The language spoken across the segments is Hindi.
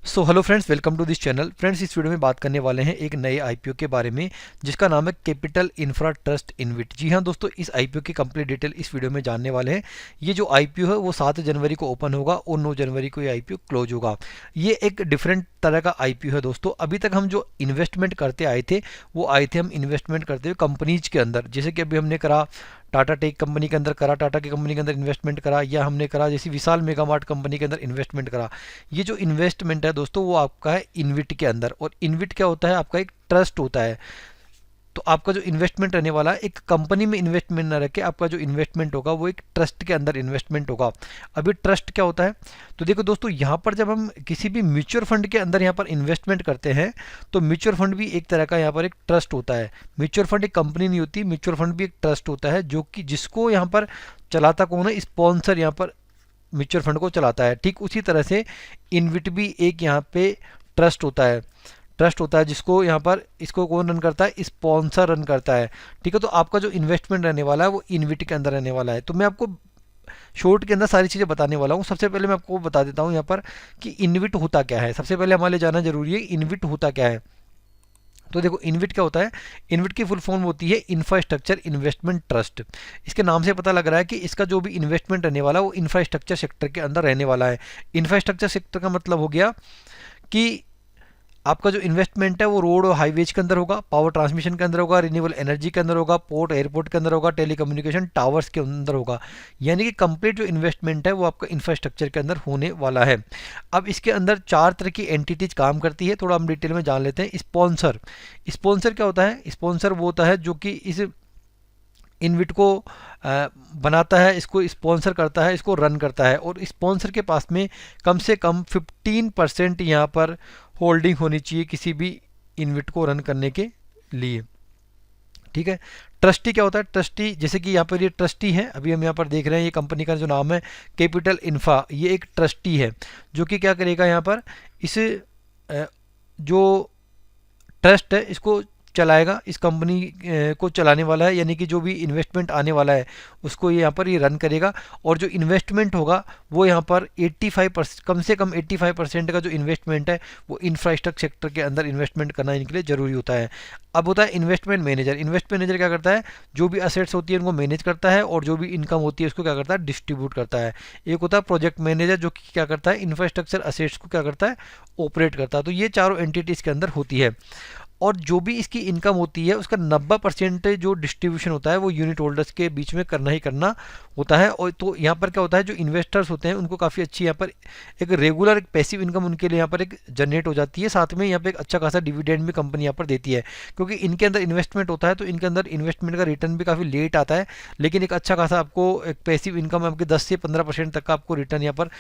So hello friends, welcome to this channel. Friends, इस वीडियो में बात करने वाले हैं एक नए आईपीओ के बारे में जिसका नाम है कैपिटल इंफ्रा ट्रस्ट इनविट। जी हाँ दोस्तों, इस आईपीओ की कंप्लीट डिटेल इस वीडियो में जानने वाले हैं। ये जो आईपीओ है वो 7 जनवरी को ओपन होगा और 9 जनवरी को ये आईपीओ क्लोज होगा। ये एक डिफरेंट तरह का आईपीओ है दोस्तों। अभी तक हम जो इन्वेस्टमेंट करते आए थे वो आए थे हम इन्वेस्टमेंट करते हुए कंपनीज के अंदर, जैसे कि अभी हमने करा टाटा टेक कंपनी के अंदर, करा टाटा की कंपनी के अंदर इन्वेस्टमेंट करा, या हमने करा जैसे विशाल मेगा मार्ट कंपनी के अंदर इन्वेस्टमेंट करा। ये जो इन्वेस्टमेंट है दोस्तों वो आपका है इनविट के अंदर। और इनविट क्या होता है? आपका एक ट्रस्ट होता है। तो आपका जो इन्वेस्टमेंट रहने वाला है, एक कंपनी में इन्वेस्टमेंट ना रखे, आपका जो इन्वेस्टमेंट होगा वो एक ट्रस्ट के अंदर इन्वेस्टमेंट होगा। अभी ट्रस्ट क्या होता है? तो देखो दोस्तों, यहाँ पर जब हम किसी भी म्यूचुअल फंड के अंदर यहाँ पर इन्वेस्टमेंट करते हैं तो म्यूचुअल फंड भी एक तरह का यहाँ पर एक ट्रस्ट होता है। म्यूचुअल फंड एक कंपनी नहीं होती, म्यूचुअल फंड भी एक ट्रस्ट होता है, जो कि जिसको यहाँ पर चलाता कौन है? स्पॉन्सर यहाँ पर म्यूचुअल फंड को चलाता है। ठीक उसी तरह से इनविट भी एक यहाँ पे ट्रस्ट होता है। ट्रस्ट होता है जिसको यहाँ पर इसको कौन रन करता है? स्पॉन्सर रन करता है। ठीक है, तो आपका जो इन्वेस्टमेंट रहने वाला है वो इनविट के अंदर रहने वाला है। तो मैं आपको शॉर्ट के अंदर सारी चीज़ें बताने वाला हूँ। सबसे पहले मैं आपको बता देता हूँ यहाँ पर कि इनविट होता क्या है। सबसे पहले हमारे लिए जानना जरूरी है इनविट होता क्या है। तो देखो, इनविट क्या होता है? इनविट की फुल फॉर्म होती है इंफ्रास्ट्रक्चर इन्वेस्टमेंट ट्रस्ट। इसके नाम से पता लग रहा है कि इसका जो भी इन्वेस्टमेंट रहने वाला है वो इंफ्रास्ट्रक्चर सेक्टर के अंदर रहने वाला है। इंफ्रास्ट्रक्चर सेक्टर का मतलब हो गया कि आपका जो इन्वेस्टमेंट है वो रोड और हाईवेज के अंदर होगा, पावर ट्रांसमिशन के अंदर होगा, रिन्यूएबल एनर्जी के अंदर होगा, पोर्ट एयरपोर्ट के अंदर होगा, टेलीकम्युनिकेशन टावर्स के अंदर होगा। यानी कि कंप्लीट जो इन्वेस्टमेंट है वो आपका इंफ्रास्ट्रक्चर के अंदर होने वाला है। अब इसके अंदर 4 तरह की एंटिटीज काम करती है, थोड़ा हम डिटेल में जान लेते हैं। स्पॉन्सर, स्पॉन्सर क्या होता है? स्पॉन्सर वो होता है जो कि इस इनविट को बनाता है, इसको स्पॉन्सर करता है, इसको रन करता है। और स्पॉन्सर के पास में कम से कम 15% यहाँ पर होल्डिंग होनी चाहिए किसी भी इनविट को रन करने के लिए। ठीक है। ट्रस्टी क्या होता है? ट्रस्टी, जैसे कि यहाँ पर ये ट्रस्टी है, अभी हम यहाँ पर देख रहे हैं ये कंपनी का जो नाम है कैपिटल इंफ्रा, ये एक ट्रस्टी है जो कि क्या करेगा यहाँ पर इस जो ट्रस्ट है इसको चलाएगा, इस कंपनी को चलाने वाला है। यानी कि जो भी इन्वेस्टमेंट आने वाला है उसको ये यहाँ पर ये रन करेगा। और जो इन्वेस्टमेंट होगा वो यहाँ पर 85%, कम से कम 85% का जो इन्वेस्टमेंट है वो इंफ्रास्ट्रक्चर सेक्टर के अंदर इन्वेस्टमेंट करना इनके लिए ज़रूरी होता है। अब होता है इन्वेस्टमेंट मैनेजर। इन्वेस्टमेंट मैनेजर क्या करता है? जो भी असेट्स होती है उनको मैनेज करता है और जो भी इनकम होती है उसको क्या करता है? डिस्ट्रीब्यूट करता है। एक होता है प्रोजेक्ट मैनेजर जो कि क्या करता है? इंफ्रास्ट्रक्चर असेट्स को क्या करता है? ऑपरेट करता है। तो ये चारों एंटिटीज़ के अंदर होती है। और जो भी इसकी इनकम होती है उसका 90% जो डिस्ट्रीब्यूशन होता है वो यूनिट होल्डर्स के बीच में करना ही करना होता है। और तो यहाँ पर क्या होता है, जो इन्वेस्टर्स होते हैं उनको काफ़ी अच्छी यहाँ पर एक रेगुलर एक पैसिव इनकम उनके लिए यहाँ पर एक जनरेट हो जाती है। साथ में यहाँ पे एक अच्छा खासा डिविडेंड भी कंपनी यहाँ पर देती है, क्योंकि इनके अंदर इन्वेस्टमेंट होता है तो इनके अंदर इन्वेस्टमेंट का रिटर्न भी काफ़ी लेट आता है, लेकिन एक अच्छा खासा आपको एक पैसिव इनकम आपके 10 से 15% तक का आपको रिटर्न यहाँ पर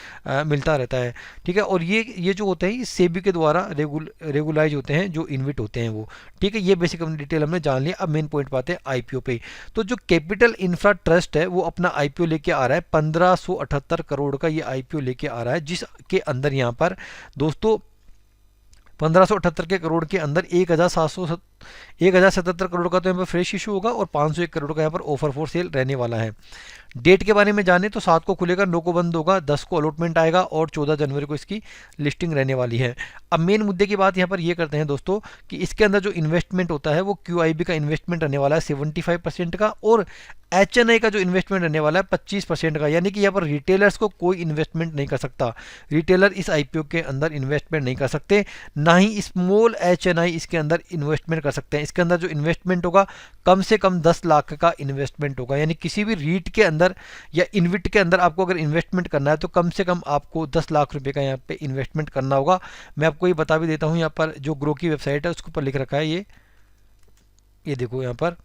मिलता रहता है। ठीक है। और ये जो होते हैं ये सेबी के द्वारा रेगुलाइज होते हैं जो इन्विट होते हैं वो। ठीक है, ये बेसिक डिटेल हमने जान लिया। अब मेन पॉइंट पाते हैं आईपीओ पे। तो जो कैपिटल इंफ्रा ट्रस्ट है वो अपना आईपीओ लेके आ रहा है 1578 करोड़ का ये आईपीओ लेके आ रहा है, जिसके अंदर यहाँ पर दोस्तों 1578 के करोड़ के अंदर 1077 करोड़ का तो यहाँ पर फ्रेश इशू होगा और 501 करोड़ का यहाँ पर ऑफर फॉर सेल रहने वाला है। डेट के बारे में जाने तो 7 को खुलेगा, 9 को बंद होगा, 10 को अलॉटमेंट आएगा और 14 जनवरी को इसकी लिस्टिंग रहने वाली है। अब मेन मुद्दे की बात यहाँ पर ये करते हैं दोस्तों कि इसके अंदर जो इन्वेस्टमेंट होता है वो क्यूआईबी का इन्वेस्टमेंट रहने वाला है 75% का, और एचएनआई का जो इन्वेस्टमेंट रहने वाला है 25% का। यानी कि यहाँ पर रिटेलर्स को कोई इन्वेस्टमेंट नहीं कर सकता, रिटेलर इस आईपीओ के अंदर इन्वेस्टमेंट नहीं कर सकते, ना ही स्मॉल एचएनआई इसके अंदर इन्वेस्टमेंट कर सकते हैं। इसके अंदर जो इन्वेस्टमेंट होगा कम से कम 10 लाख का इन्वेस्टमेंट होगा। यानी किसी भी रीट के अंदर या इनविट के अंदर आपको अगर इन्वेस्टमेंट करना है तो कम से कम आपको 10 लाख रुपए का यहाँ पे इन्वेस्टमेंट करना होगा। मैं आपको ये बता भी देता हूँ, यहाँ पर जो ग्रो की वेबसाइट है उसके ऊपर लिख रखा है ये देखो यहाँ पर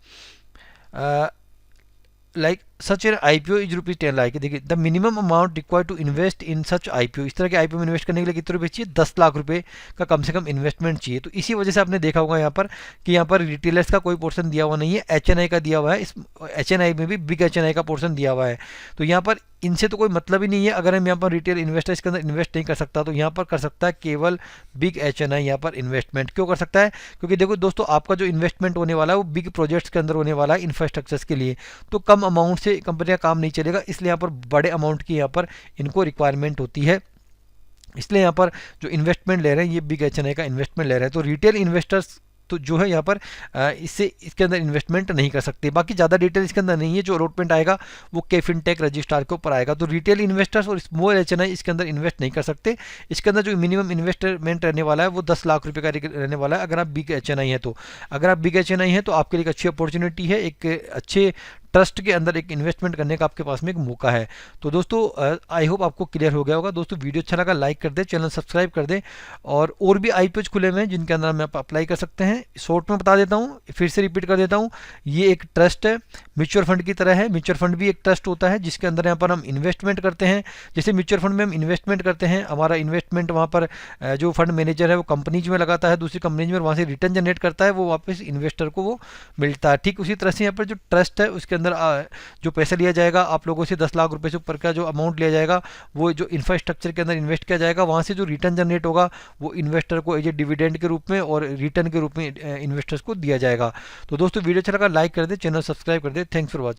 like such an IPO is rupees 10 lakh. देखिए, the minimum amount required to invest in such IPO, इस तरह के आईपीओ में इन्वेस्ट करने के लिए कितने रुपए चाहिए? 10 लाख रुपए का कम से कम इन्वेस्टमेंट चाहिए। तो इसी वजह से आपने देखा होगा यहाँ पर कि यहाँ पर रिटेलर्स का कोई पोर्शन दिया हुआ नहीं है, एचएनआई का दिया हुआ है। इस एचएनआई में भी बिग एचएनआई का पोर्शन दिया हुआ है। तो यहाँ पर इनसे तो कोई मतलब ही नहीं है। अगर हम यहाँ पर रिटेल इन्वेस्टर इसके अंदर इन्वेस्ट नहीं कर सकता तो यहाँ पर कर सकता है केवल बिग एचएनआई यहाँ पर इन्वेस्टमेंट। क्यों कर सकता है? क्योंकि देखो दोस्तों, आपका जो इन्वेस्टमेंट होने वाला है वो बिग प्रोजेक्ट्स के अंदर होने वाला है, इंफ्रास्ट्रक्चर्स के लिए। तो कम अमाउंट से कंपनी का काम नहीं चलेगा, इसलिए यहाँ पर बड़े अमाउंट की यहाँ पर इनको रिक्वायरमेंट होती है इसलिए यहाँ पर जो इन्वेस्टमेंट ले रहे हैं ये बिग एचएनआई का इन्वेस्टमेंट ले रहे हैं। तो रिटेल इन्वेस्टर्स तो जो है यहाँ पर इससे इसके अंदर इन्वेस्टमेंट नहीं कर सकते। बाकी ज़्यादा डिटेल इसके अंदर नहीं है, जो अलॉटमेंट आएगा वो के फिनटेक रजिस्ट्रार के ऊपर आएगा। तो रिटेल इन्वेस्टर्स और स्मॉल एचएनआई इसके अंदर इन्वेस्ट नहीं कर सकते। इसके अंदर जो मिनिमम इन्वेस्टमेंट रहने वाला है वो 10 लाख रुपये का रहने वाला है अगर आप बिग एचएनआई है तो। अगर आप बिग एचएनआई है तो आपके लिए एक अच्छी अपॉर्चुनिटी है, एक अच्छे ट्रस्ट के अंदर एक इन्वेस्टमेंट करने का आपके पास में एक मौका है। तो दोस्तों आई होप आपको क्लियर हो गया होगा। दोस्तों वीडियो अच्छा लगा लाइक कर दे, चैनल सब्सक्राइब कर दे। और भी आईपीओज खुले हुए हैं जिनके अंदर आप अप्लाई कर सकते हैं। शॉर्ट में बता देता हूँ, फिर से रिपीट कर देता हूँ, ये एक ट्रस्ट है, म्यूचुअल फंड की तरह है। म्यूचुअल फंड भी एक ट्रस्ट होता है जिसके अंदर यहाँ पर हम इन्वेस्टमेंट करते हैं। जैसे म्यूचुअल फंड में हम इन्वेस्टमेंट करते हैं, हमारा इन्वेस्टमेंट वहाँ पर जो फंड मैनेजर है वो कंपनीज में लगाता है, दूसरी कंपनीज में, वहाँ से रिटर्न जनरेट करता है, वो वापस इन्वेस्टर को वो मिलता है। ठीक उसी तरह से यहाँ पर जो ट्रस्ट है उसके अंदर जो पैसा लिया जाएगा आप लोगों से 10 लाख रुपए से ऊपर का जो अमाउंट लिया जाएगा वो जो इंफ्रास्ट्रक्चर के अंदर इन्वेस्ट किया जाएगा, वहाँ से जो रिटर्न जनरेट होगा वो इन्वेस्टर को एज ए डिविडेंड के रूप में और रिटर्न के रूप में इन्वेस्टर्स को दिया जाएगा। तो दोस्तों वीडियो अच्छा लगा लाइक कर दे, चैनल सब्सक्राइब कर दे। Thanks for watching.